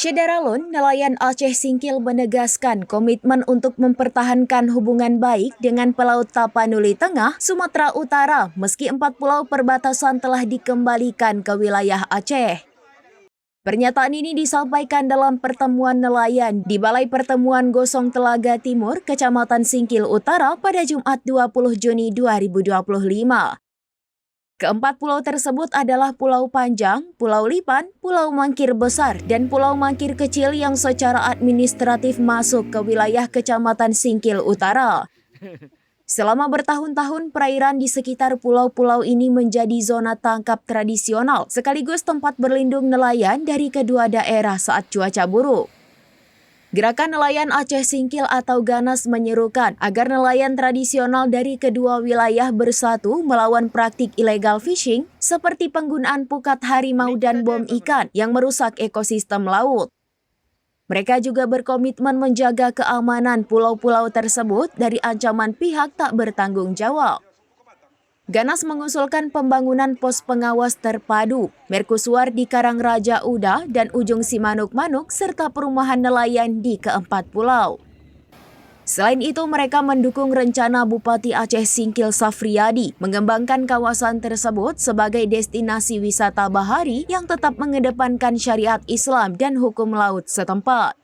Syederalun, nelayan Aceh Singkil menegaskan komitmen untuk mempertahankan hubungan baik dengan Pelaut Tapanuli Tengah, Sumatera Utara, meski 4 pulau perbatasan telah dikembalikan ke wilayah Aceh. Pernyataan ini disampaikan dalam pertemuan nelayan di Balai Pertemuan Gosong Telaga Timur, Kecamatan Singkil Utara pada Jumat 20 Juni 2025. Keempat pulau tersebut adalah Pulau Panjang, Pulau Lipan, Pulau Mangkir Besar, dan Pulau Mangkir Kecil yang secara administratif masuk ke wilayah Kecamatan Singkil Utara. Selama bertahun-tahun, perairan di sekitar pulau-pulau ini menjadi zona tangkap tradisional, sekaligus tempat berlindung nelayan dari kedua daerah saat cuaca buruk. Gerakan Nelayan Aceh Singkil atau GANAS menyerukan agar nelayan tradisional dari kedua wilayah bersatu melawan praktik illegal fishing seperti penggunaan pukat harimau dan bom ikan yang merusak ekosistem laut. Mereka juga berkomitmen menjaga keamanan pulau-pulau tersebut dari ancaman pihak tak bertanggung jawab. GANAS mengusulkan pembangunan pos pengawas terpadu, merkusuar di Karangraja Uda dan Ujung Simanuk-Manuk, serta perumahan nelayan di keempat pulau. Selain itu, mereka mendukung rencana Bupati Aceh Singkil Safriyadi mengembangkan kawasan tersebut sebagai destinasi wisata bahari yang tetap mengedepankan syariat Islam dan hukum laut setempat.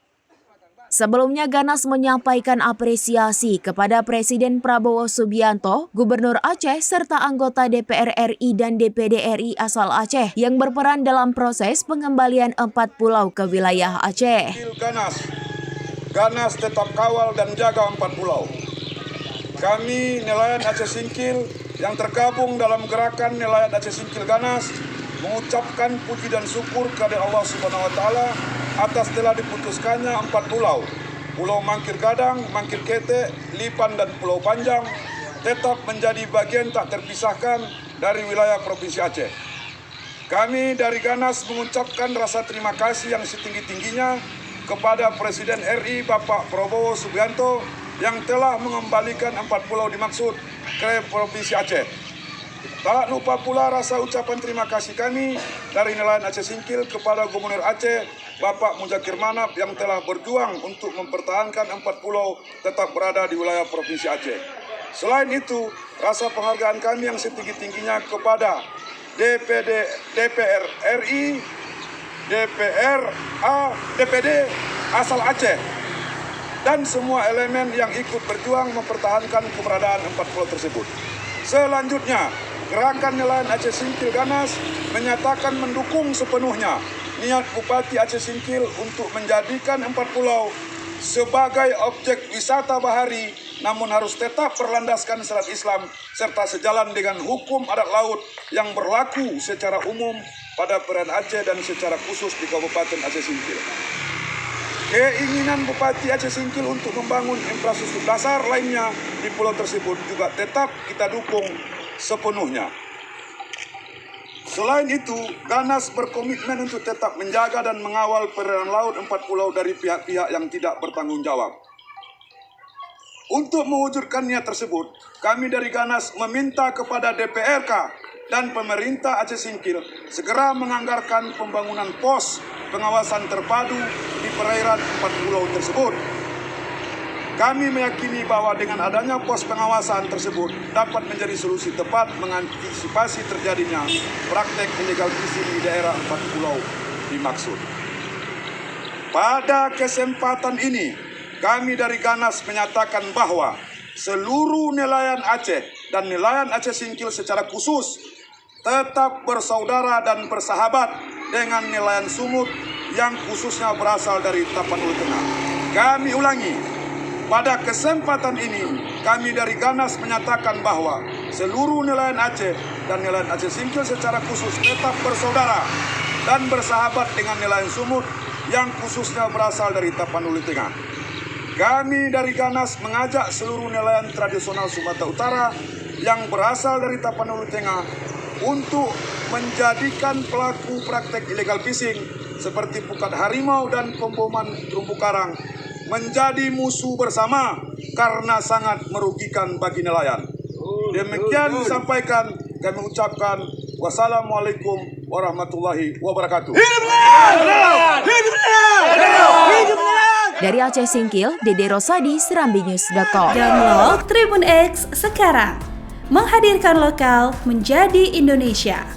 Sebelumnya, GANAS menyampaikan apresiasi kepada Presiden Prabowo Subianto, Gubernur Aceh, serta anggota DPR RI dan DPD RI asal Aceh yang berperan dalam proses pengembalian 4 pulau ke wilayah Aceh. GANAS tetap kawal dan jaga 4 pulau. Kami nelayan Aceh Singkil yang tergabung dalam gerakan nelayan Aceh Singkil GANAS mengucapkan puji dan syukur kepada Allah Subhanahu wa taala atas telah diputuskannya 4 pulau, Pulau Mangkir Gadang, Mangkir Kete, Lipan, dan Pulau Panjang tetap menjadi bagian tak terpisahkan dari wilayah Provinsi Aceh. Kami dari GANAS mengucapkan rasa terima kasih yang setinggi-tingginya kepada Presiden RI Bapak Prabowo Subianto yang telah mengembalikan 4 pulau dimaksud ke Provinsi Aceh. Tak lupa pula rasa ucapan terima kasih kami dari nelayan Aceh Singkil kepada Gubernur Aceh Bapak Muzakir Manap yang telah berjuang untuk mempertahankan 4 pulau tetap berada di wilayah Provinsi Aceh. Selain itu, rasa penghargaan kami yang setinggi-tingginya kepada DPR RI, DPD asal Aceh, dan semua elemen yang ikut berjuang mempertahankan keberadaan 4 pulau tersebut. Selanjutnya, Gerakan Nelayan Aceh Singkil GANAS menyatakan mendukung sepenuhnya niat Bupati Aceh Singkil untuk menjadikan 4 pulau sebagai objek wisata bahari, namun harus tetap berlandaskan syariat Islam serta sejalan dengan hukum adat laut yang berlaku secara umum pada perairan Aceh dan secara khusus di Kabupaten Aceh Singkil. Keinginan Bupati Aceh Singkil untuk membangun infrastruktur dasar lainnya di pulau tersebut juga tetap kita dukung sepenuhnya. Selain itu, GANAS berkomitmen untuk tetap menjaga dan mengawal perairan laut 4 pulau dari pihak-pihak yang tidak bertanggung jawab. Untuk mewujudkan niat tersebut, kami dari GANAS meminta kepada DPRK dan pemerintah Aceh Singkil segera menganggarkan pembangunan pos pengawasan terpadu di perairan 4 pulau tersebut. Kami meyakini bahwa dengan adanya pos pengawasan tersebut dapat menjadi solusi tepat mengantisipasi terjadinya praktek illegal fishing di daerah 4 pulau dimaksud. Pada kesempatan ini, kami dari GANAS menyatakan bahwa seluruh nelayan Aceh dan nelayan Aceh Singkil secara khusus tetap bersaudara dan bersahabat dengan nelayan sumut yang khususnya berasal dari Tapanuli Tengah. Kami ulangi, pada kesempatan ini, kami dari GANAS menyatakan bahwa seluruh nelayan Aceh dan nelayan Aceh Singkil secara khusus tetap bersaudara dan bersahabat dengan nelayan sumut yang khususnya berasal dari Tapanuli Tengah. Kami dari GANAS mengajak seluruh nelayan tradisional Sumatera Utara yang berasal dari Tapanuli Tengah untuk menjadikan pelaku praktek illegal fishing seperti pukat harimau dan pemboman terumbu karang menjadi musuh bersama karena sangat merugikan bagi nelayan. Demikian disampaikan, kami ucapkan wassalamualaikum warahmatullahi wabarakatuh. Dari Aceh Singkil, Dede Rosadi, serambinews.com. Download Tribun X sekarang. Menghadirkan lokal menjadi Indonesia.